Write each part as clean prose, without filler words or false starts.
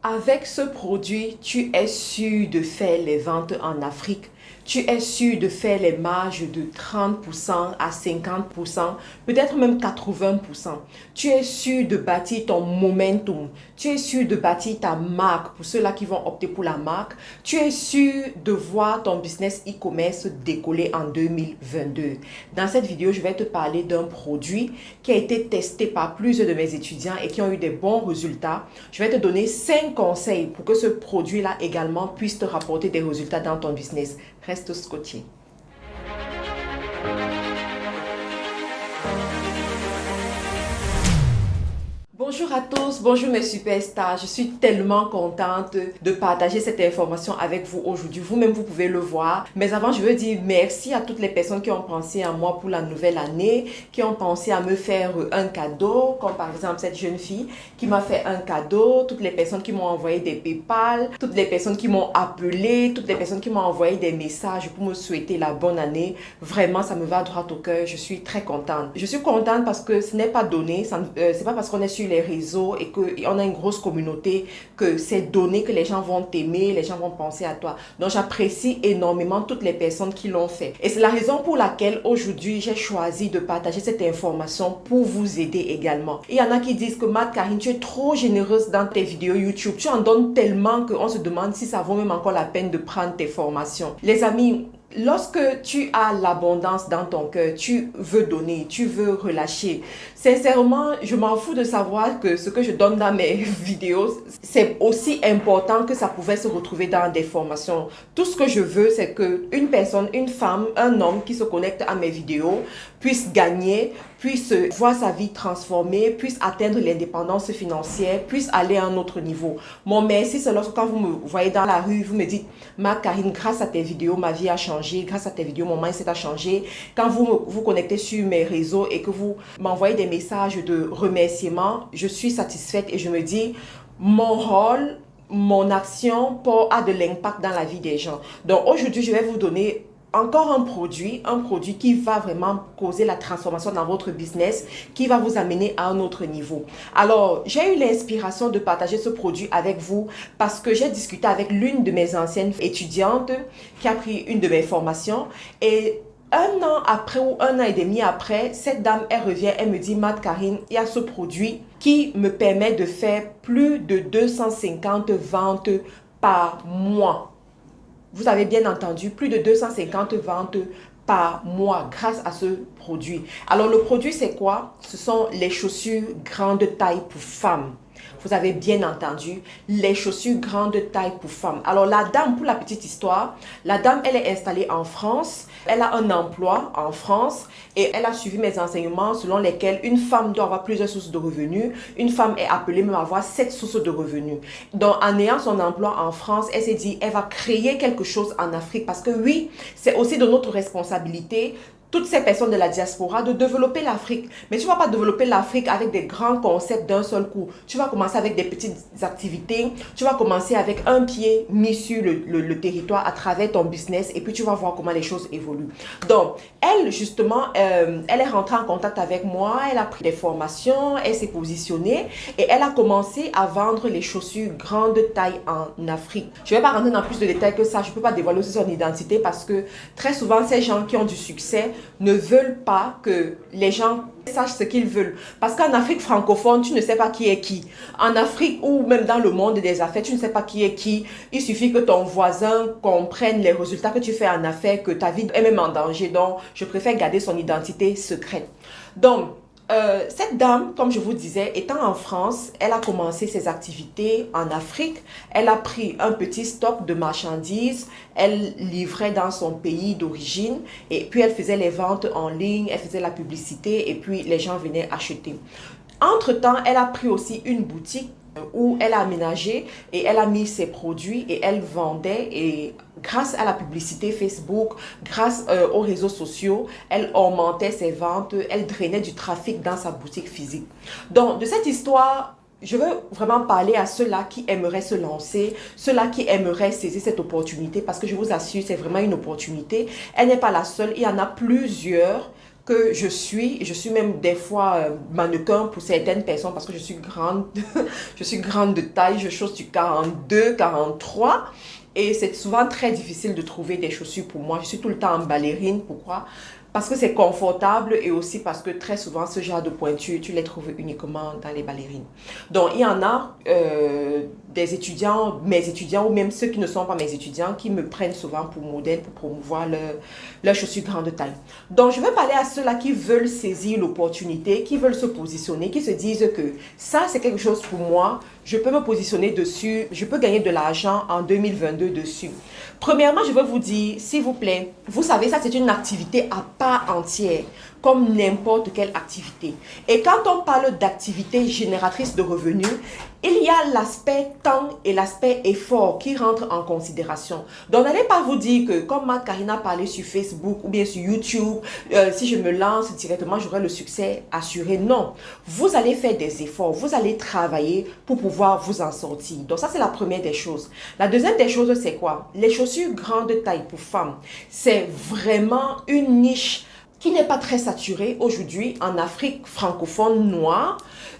Avec ce produit, tu es sûr de faire les ventes en Afrique. Tu es sûr de faire les marges de 30% à 50%, peut-être même 80%. Tu es sûr de bâtir ton momentum. Tu es sûr de bâtir ta marque pour ceux-là qui vont opter pour la marque. Tu es sûr de voir ton business e-commerce décoller en 2022. Dans cette vidéo, je vais te parler d'un produit qui a été testé par plusieurs de mes étudiants et qui ont eu des bons résultats. Je vais te donner 5 conseils pour que ce produit-là également puisse te rapporter des résultats dans ton business. Reste scotché. Bonjour à tous, bonjour mes superstars. Je suis tellement contente de partager cette information avec vous aujourd'hui. Vous-même, vous pouvez le voir. Mais avant, je veux dire merci à toutes les personnes qui ont pensé à moi pour la nouvelle année, qui ont pensé à me faire un cadeau, comme par exemple cette jeune fille qui m'a fait un cadeau, toutes les personnes qui m'ont envoyé des PayPal, toutes les personnes qui m'ont appelé, toutes les personnes qui m'ont envoyé des messages pour me souhaiter la bonne année. Vraiment, ça me va droit au cœur. Je suis très contente. Je suis contente parce que ce n'est pas donné. C'est pas parce qu'on est sur les réseaux et qu'on a une grosse communauté que c'est donné que les gens vont t'aimer, les gens vont penser à toi. Donc j'apprécie énormément toutes les personnes qui l'ont fait. Et c'est la raison pour laquelle aujourd'hui j'ai choisi de partager cette information pour vous aider également. Et il y en a qui disent que Karine, tu es trop généreuse dans tes vidéos YouTube. Tu en donnes tellement qu'on se demande si ça vaut même encore la peine de prendre tes formations. Les amis, lorsque tu as l'abondance dans ton cœur, tu veux donner, tu veux relâcher. Sincèrement, je m'en fous de savoir que ce que je donne dans mes vidéos, c'est aussi important que ça pouvait se retrouver dans des formations. Tout ce que je veux, c'est qu'une personne, une femme, un homme qui se connecte à mes vidéos puisse gagner, puisse voir sa vie transformée, puisse atteindre l'indépendance financière, puisse aller à un autre niveau. Mon merci, c'est lorsque quand vous me voyez dans la rue, vous me dites « Karine, grâce à tes vidéos, ma vie a changé. Grâce à tes vidéos, mon mindset a changé. » Quand vous connectez sur mes réseaux et que vous m'envoyez des messages de remerciement, je suis satisfaite et je me dis « Mon rôle, mon action a de l'impact dans la vie des gens. » Donc aujourd'hui, je vais vous donner encore un produit qui va vraiment causer la transformation dans votre business, qui va vous amener à un autre niveau. Alors, j'ai eu l'inspiration de partager ce produit avec vous parce que j'ai discuté avec l'une de mes anciennes étudiantes qui a pris une de mes formations et un an après ou un an et demi après, cette dame, elle revient, elle me dit « Karine, il y a ce produit qui me permet de faire plus de 250 ventes par mois. » Vous avez bien entendu, plus de 250 ventes par mois grâce à ce produit. Alors le produit c'est quoi? Ce sont les chaussures grande taille pour femmes. Vous avez bien entendu, les chaussures grande taille pour femmes. Alors la dame, pour la petite histoire, la dame elle est installée en France, elle a un emploi en France et elle a suivi mes enseignements selon lesquels une femme doit avoir plusieurs sources de revenus. Une femme est appelée même à avoir 7 sources de revenus. Donc en ayant son emploi en France, elle s'est dit elle va créer quelque chose en Afrique parce que oui, c'est aussi de notre responsabilité toutes ces personnes de la diaspora, de développer l'Afrique. Mais tu ne vas pas développer l'Afrique avec des grands concepts d'un seul coup. Tu vas commencer avec des petites activités. Tu vas commencer avec un pied mis sur le territoire à travers ton business et puis tu vas voir comment les choses évoluent. Donc, elle, justement, elle est rentrée en contact avec moi. Elle a pris des formations, elle s'est positionnée et elle a commencé à vendre les chaussures grande taille en Afrique. Je ne vais pas rentrer dans plus de détails que ça. Je ne peux pas dévoiler aussi son identité parce que très souvent, ces gens qui ont du succès ne veulent pas que les gens sachent ce qu'ils veulent. Parce qu'en Afrique francophone, tu ne sais pas qui est qui. En Afrique ou même dans le monde des affaires, tu ne sais pas qui est qui. Il suffit que ton voisin comprenne les résultats que tu fais en affaires, que ta vie est même en danger. Donc, je préfère garder son identité secrète. Donc, cette dame, comme je vous disais, étant en France, elle a commencé ses activités en Afrique. Elle a pris un petit stock de marchandises. Elle livrait dans son pays d'origine et puis elle faisait les ventes en ligne, elle faisait la publicité et puis les gens venaient acheter. Entre-temps, elle a pris aussi une boutique où elle a aménagé et elle a mis ses produits et elle vendait et grâce à la publicité Facebook, grâce aux réseaux sociaux, elle augmentait ses ventes, elle drainait du trafic dans sa boutique physique. Donc de cette histoire, je veux vraiment parler à ceux-là qui aimeraient se lancer, ceux-là qui aimeraient saisir cette opportunité parce que je vous assure, c'est vraiment une opportunité. Elle n'est pas la seule, il y en a plusieurs que je suis même des fois mannequin pour certaines personnes parce que je suis grande, je suis grande de taille, je chausse du 42, 43 et c'est souvent très difficile de trouver des chaussures pour moi. Je suis tout le temps en ballerine, pourquoi? Parce que c'est confortable et aussi parce que très souvent ce genre de pointures, tu les trouves uniquement dans les ballerines. Donc il y en a des étudiants, mes étudiants ou même ceux qui ne sont pas mes étudiants qui me prennent souvent pour modèle pour promouvoir leurs chaussures grande taille. Donc je vais parler à ceux-là qui veulent saisir l'opportunité, qui veulent se positionner, qui se disent que ça c'est quelque chose pour moi, je peux me positionner dessus, je peux gagner de l'argent en 2022 dessus. Premièrement, je veux vous dire, s'il vous plaît, vous savez, ça c'est une activité à part entière, comme n'importe quelle activité. Et quand on parle d'activité génératrice de revenus, il y a l'aspect temps et l'aspect effort qui rentrent en considération. Donc, n'allez pas vous dire que, comme Karina parlait sur Facebook ou bien sur YouTube, si je me lance directement, j'aurai le succès assuré. Non, vous allez faire des efforts, vous allez travailler pour pouvoir vous en sortir. Donc, ça, c'est la première des choses. La deuxième des choses, c'est quoi? Les chaussures grande taille pour femmes, c'est vraiment une niche qui n'est pas très saturée aujourd'hui en Afrique francophone noire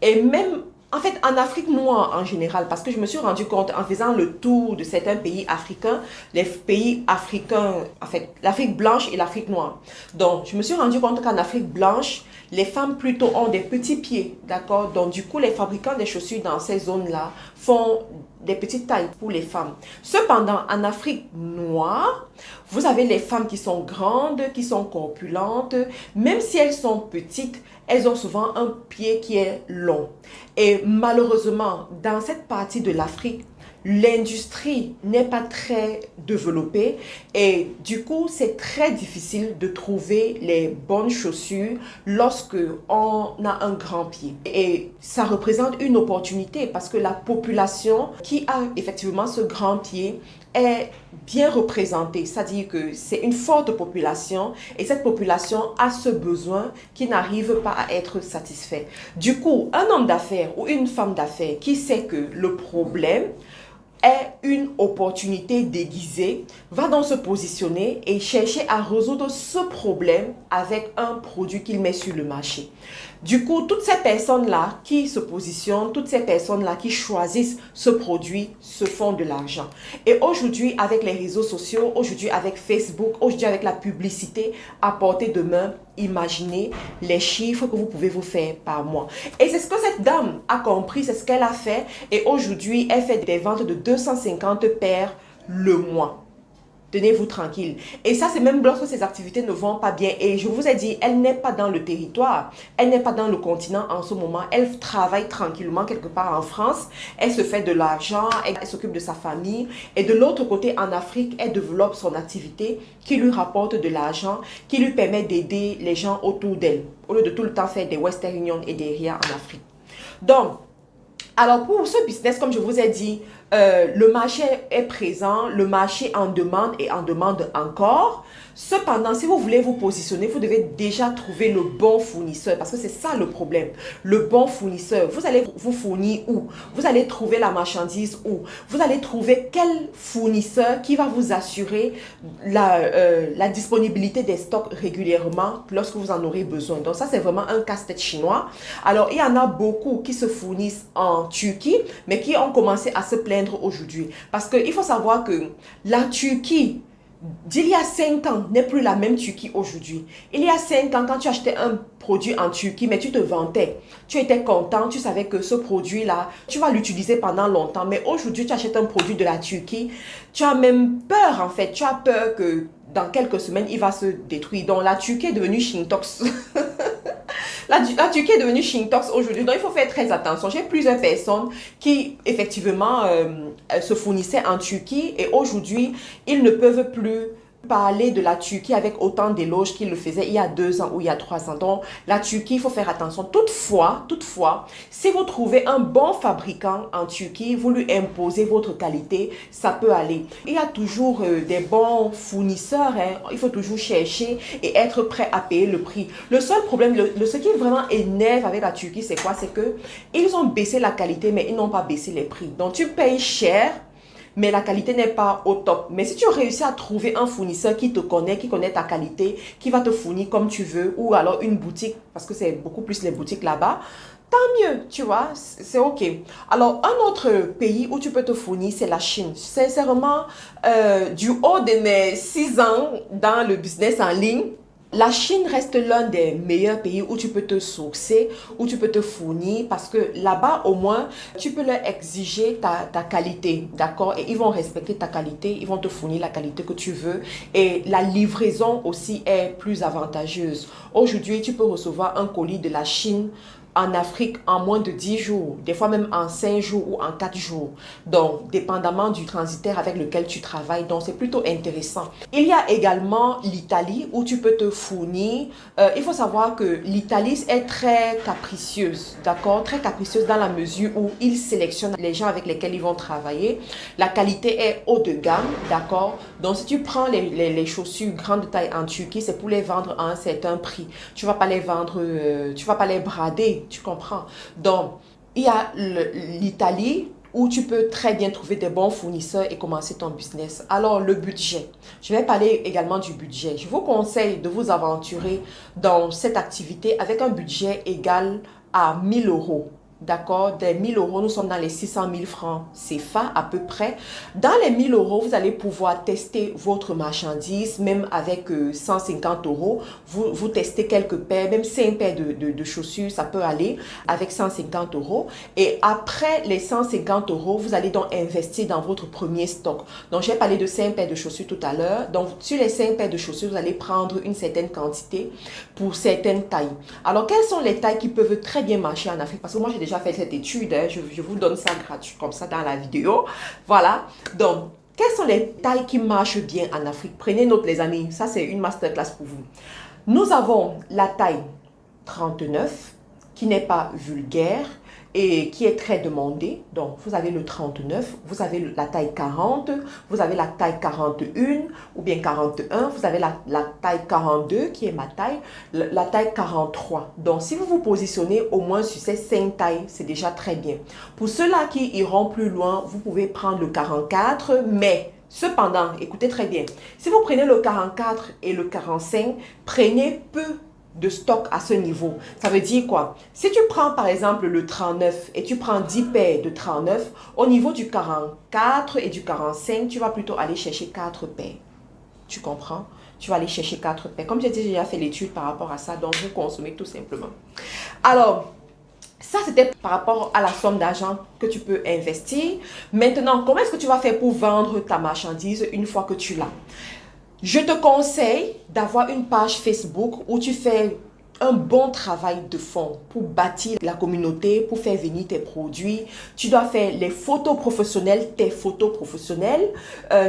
et même en fait en Afrique noire en général, parce que je me suis rendu compte en faisant le tour de certains pays africains, les pays africains, en fait l'Afrique blanche et l'Afrique noire. Donc je me suis rendu compte qu'en Afrique blanche, les femmes plutôt ont des petits pieds, d'accord? Donc du coup les fabricants des chaussures dans ces zones-là font des petites tailles pour les femmes. Cependant, en Afrique noire, vous avez les femmes qui sont grandes, qui sont corpulentes. Même si elles sont petites, elles ont souvent un pied qui est long. Et malheureusement, dans cette partie de l'Afrique, l'industrie n'est pas très développée et du coup, c'est très difficile de trouver les bonnes chaussures lorsque on a un grand pied. Et ça représente une opportunité parce que la population qui a effectivement ce grand pied est bien représentée, c'est-à-dire que c'est une forte population et cette population a ce besoin qui n'arrive pas à être satisfait. Du coup, un homme d'affaires ou une femme d'affaires qui sait que le problème est une opportunité déguisée, va donc se positionner et chercher à résoudre ce problème avec un produit qu'il met sur le marché. Du coup, toutes ces personnes-là qui se positionnent, toutes ces personnes-là qui choisissent ce produit se font de l'argent. Et aujourd'hui, avec les réseaux sociaux, aujourd'hui avec Facebook, aujourd'hui avec la publicité à portée de main, imaginez les chiffres que vous pouvez vous faire par mois. Et c'est ce que cette dame a compris, c'est ce qu'elle a fait. Et aujourd'hui, elle fait des ventes de 250 paires le mois. Tenez-vous tranquille. Et ça, c'est même lorsque ces activités ne vont pas bien. Et je vous ai dit, elle n'est pas dans le territoire. Elle n'est pas dans le continent en ce moment. Elle travaille tranquillement quelque part en France. Elle se fait de l'argent. Elle s'occupe de sa famille. Et de l'autre côté, en Afrique, elle développe son activité qui lui rapporte de l'argent, qui lui permet d'aider les gens autour d'elle. Au lieu de tout le temps faire des Western Union et des RIA en Afrique. Donc, alors pour ce business, comme je vous ai dit, le marché est présent, le marché en demande et en demande encore. Cependant, si vous voulez vous positionner, vous devez déjà trouver le bon fournisseur parce que c'est ça le problème. Le bon fournisseur, vous allez vous fournir où? Vous allez trouver la marchandise où? Vous allez trouver quel fournisseur qui va vous assurer la disponibilité des stocks régulièrement lorsque vous en aurez besoin. Donc ça, c'est vraiment un casse-tête chinois. Alors, il y en a beaucoup qui se fournissent en Turquie, mais qui ont commencé à se plaindre aujourd'hui. Parce qu'il faut savoir que la Turquie d'il y a 5 ans n'est plus la même Turquie aujourd'hui. Il y a 5 ans, quand tu achetais un produit en Turquie, mais tu te vantais, tu étais content, tu savais que ce produit-là, tu vas l'utiliser pendant longtemps. Mais aujourd'hui, tu achètes un produit de la Turquie, tu as même peur en fait, tu as peur que dans quelques semaines, il va se détruire. Donc la Turquie est devenue Shintox. La Turquie est devenue Shintox aujourd'hui, donc il faut faire très attention. J'ai plusieurs personnes qui effectivement se fournissaient en Turquie et aujourd'hui, ils ne peuvent plus parler de la Turquie avec autant d'éloges qu'ils le faisaient il y a 2 ans ou il y a 3 ans. Donc, la Turquie, il faut faire attention. Toutefois, si vous trouvez un bon fabricant en Turquie, vous lui imposez votre qualité, ça peut aller. Il y a toujours des bons fournisseurs, hein. Il faut toujours chercher et être prêt à payer le prix. Le seul problème, ce qui vraiment énerve avec la Turquie, c'est quoi? C'est que ils ont baissé la qualité, mais ils n'ont pas baissé les prix. Donc, tu payes cher, mais la qualité n'est pas au top. Mais si tu réussis à trouver un fournisseur qui te connaît, qui connaît ta qualité, qui va te fournir comme tu veux, ou alors une boutique, parce que c'est beaucoup plus les boutiques là-bas, tant mieux, tu vois, c'est ok. Alors, un autre pays où tu peux te fournir, c'est la Chine. Sincèrement, du haut de mes 6 ans dans le business en ligne, la Chine reste l'un des meilleurs pays où tu peux te sourcer, où tu peux te fournir, parce que là-bas, au moins, tu peux leur exiger ta qualité, d'accord? Et ils vont respecter ta qualité, ils vont te fournir la qualité que tu veux. Et la livraison aussi est plus avantageuse. Aujourd'hui, tu peux recevoir un colis de la Chine en Afrique en moins de 10 jours, des fois même en 5 jours ou en 4 jours. Donc, dépendamment du transitaire avec lequel tu travailles, donc c'est plutôt intéressant. Il y a également l'Italie où tu peux te fournir. Il faut savoir que l'Italie est très capricieuse, d'accord? Très capricieuse dans la mesure où ils sélectionnent les gens avec lesquels ils vont travailler. La qualité est haut de gamme, d'accord? Donc, si tu prends les chaussures grande taille en Turquie, c'est pour les vendre à un certain prix. Tu vas pas les vendre, tu vas pas les brader. Tu comprends? Donc, il y a l'Italie où tu peux très bien trouver des bons fournisseurs et commencer ton business. Alors, le budget. Je vais parler également du budget. Je vous conseille de vous aventurer dans cette activité avec un budget égal à 1000 euros. D'accord, des 1000 euros, nous sommes dans les 600 000 francs CFA à peu près. Dans les 1000 euros, vous allez pouvoir tester votre marchandise, même avec 150 euros. Vous testez quelques paires, même 5 paires de chaussures, ça peut aller avec 150 euros. Et après les 150 euros, vous allez donc investir dans votre premier stock. Donc, j'ai parlé de 5 paires de chaussures tout à l'heure. Donc, sur les 5 paires de chaussures, vous allez prendre une certaine quantité pour certaines tailles. Alors, quelles sont les tailles qui peuvent très bien marcher en Afrique? Parce que moi, j'ai déjà fait cette étude, hein. Je vous donne ça gratuit comme ça dans la vidéo. Voilà. Donc, quelles sont les tailles qui marchent bien en Afrique? Prenez note, les amis. Ça, c'est une masterclass pour vous. Nous avons la taille 39, qui n'est pas vulgaire et qui est très demandée. Donc, vous avez le 39, vous avez la taille 40, vous avez la taille 41 ou bien 41, vous avez la taille 42 qui est ma taille, la taille 43. Donc, si vous vous positionnez au moins sur ces 5 tailles, c'est déjà très bien. Pour ceux-là qui iront plus loin, vous pouvez prendre le 44, mais cependant, écoutez très bien, si vous prenez le 44 et le 45, prenez peu de stock à ce niveau. Ça veut dire quoi? Si tu prends par exemple le 39 et tu prends 10 paires de 39, au niveau du 44 et du 45, tu vas plutôt aller chercher 4 paires. Tu comprends? Tu vas aller chercher 4 paires. Comme j'ai déjà fait l'étude par rapport à ça, donc vous consommez tout simplement. Alors, ça, c'était par rapport à la somme d'argent que tu peux investir. Maintenant, comment est-ce que tu vas faire pour vendre ta marchandise une fois que tu l'as? Je te conseille d'avoir une page Facebook où tu fais un bon travail de fond pour bâtir la communauté, pour faire venir tes produits. Tu dois faire les photos professionnelles, tes photos professionnelles.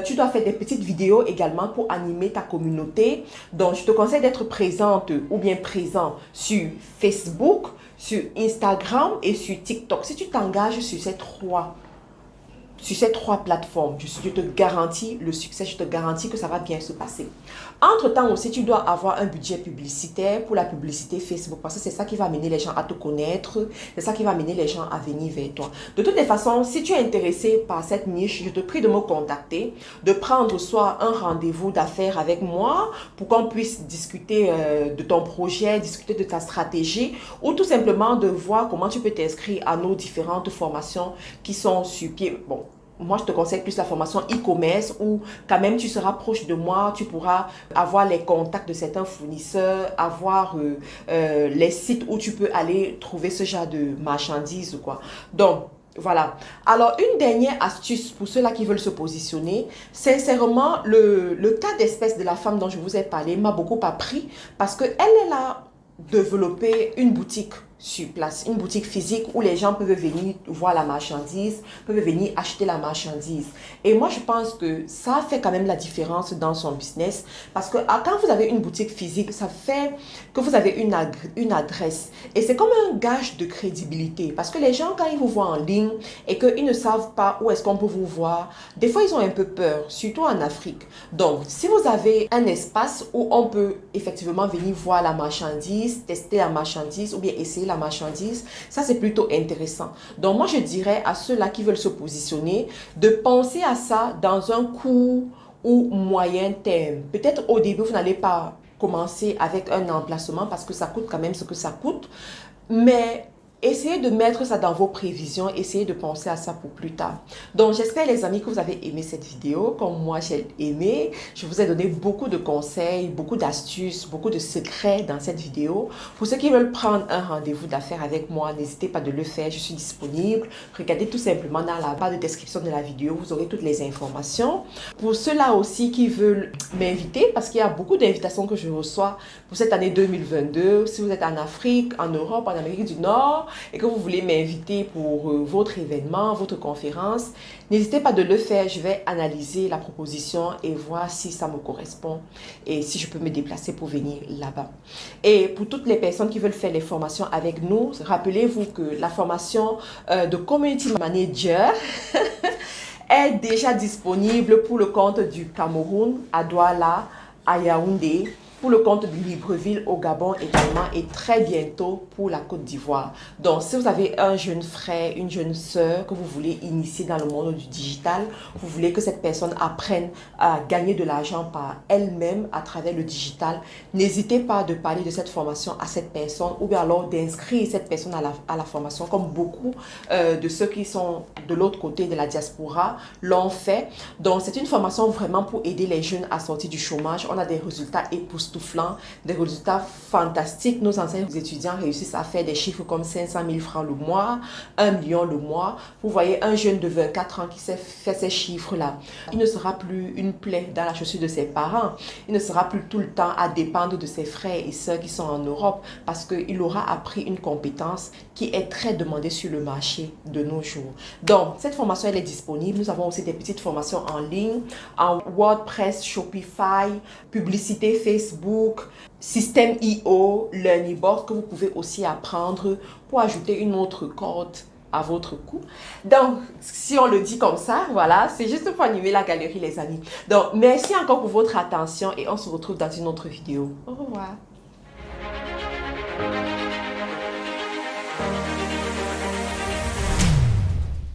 Tu dois faire des petites vidéos également pour animer ta communauté. Donc, je te conseille d'être présente ou bien présent sur Facebook, sur Instagram et sur TikTok. Si tu t'engages sur ces trois plateformes, je te garantis le succès, je te garantis que ça va bien se passer. Entre-temps aussi, tu dois avoir un budget publicitaire pour la publicité Facebook parce que c'est ça qui va amener les gens à te connaître, c'est ça qui va amener les gens à venir vers toi. De toutes les façons, si tu es intéressé par cette niche, je te prie de me contacter, de prendre soit un rendez-vous d'affaires avec moi pour qu'on puisse discuter de ton projet, discuter de ta stratégie ou tout simplement de voir comment tu peux t'inscrire à nos différentes formations qui sont sur pied. Bon, moi, je te conseille plus la formation e-commerce où quand même tu seras proche de moi, tu pourras avoir les contacts de certains fournisseurs, avoir les sites où tu peux aller trouver ce genre de marchandises, quoi. Donc, voilà. Alors, une dernière astuce pour ceux-là qui veulent se positionner. Sincèrement, le cas d'espèce de la femme dont je vous ai parlé m'a beaucoup appris parce qu'elle est là développer une boutique sur place, une boutique physique où les gens peuvent venir voir la marchandise, peuvent venir acheter la marchandise. Et moi, je pense que ça fait quand même la différence dans son business parce que quand vous avez une boutique physique, ça fait que vous avez une adresse. Et c'est comme un gage de crédibilité parce que les gens, quand ils vous voient en ligne et qu'ils ne savent pas où est-ce qu'on peut vous voir, des fois, ils ont un peu peur, surtout en Afrique. Donc, si vous avez un espace où on peut effectivement venir voir la marchandise, tester la marchandise ou bien essayer la la marchandise, ça c'est plutôt intéressant. Donc moi je dirais à ceux-là qui veulent se positionner de penser à ça dans un court ou moyen terme. Peut-être au début vous n'allez pas commencer avec un emplacement parce que ça coûte quand même ce que ça coûte, mais essayez de mettre ça dans vos prévisions, essayez de penser à ça pour plus tard. Donc j'espère les amis que vous avez aimé cette vidéo, comme moi j'ai aimé. Je vous ai donné beaucoup de conseils, beaucoup d'astuces, beaucoup de secrets dans cette vidéo. Pour ceux qui veulent prendre un rendez-vous d'affaires avec moi, n'hésitez pas de le faire, je suis disponible. Regardez tout simplement dans la barre de description de la vidéo, vous aurez toutes les informations. Pour ceux-là aussi qui veulent m'inviter, parce qu'il y a beaucoup d'invitations que je reçois pour cette année 2022, si vous êtes en Afrique, en Europe, en Amérique du Nord, et que vous voulez m'inviter pour votre événement, votre conférence, n'hésitez pas de le faire. Je vais analyser la proposition et voir si ça me correspond et si je peux me déplacer pour venir là-bas. Et pour toutes les personnes qui veulent faire les formations avec nous, rappelez-vous que la formation de Community Manager est déjà disponible pour le compte du Cameroun, à Douala, à Yaoundé, pour le compte de Libreville au Gabon également et très bientôt pour la Côte d'Ivoire. Donc, si vous avez un jeune frère, une jeune sœur que vous voulez initier dans le monde du digital, vous voulez que cette personne apprenne à gagner de l'argent par elle-même à travers le digital, n'hésitez pas de parler de cette formation à cette personne ou bien alors d'inscrire cette personne à la formation comme beaucoup de ceux qui sont de l'autre côté de la diaspora l'ont fait. Donc, c'est une formation vraiment pour aider les jeunes à sortir du chômage. On a des résultats époustouflants, des résultats fantastiques. Nos anciens étudiants réussissent à faire des chiffres comme 500 000 francs le mois, 1 million le mois. Vous voyez, un jeune de 24 ans qui sait faire ces chiffres-là, il ne sera plus une plaie dans la chaussure de ses parents. Il ne sera plus tout le temps à dépendre de ses frères et sœurs qui sont en Europe parce qu'il aura appris une compétence qui est très demandée sur le marché de nos jours. Donc, cette formation, elle est disponible. Nous avons aussi des petites formations en ligne, en WordPress, Shopify, publicité Facebook, système IO, Learnyboard que vous pouvez aussi apprendre pour ajouter une autre corde à votre cou. Donc, si on le dit comme ça, voilà, c'est juste pour animer la galerie, les amis. Donc, merci encore pour votre attention et on se retrouve dans une autre vidéo. Au revoir.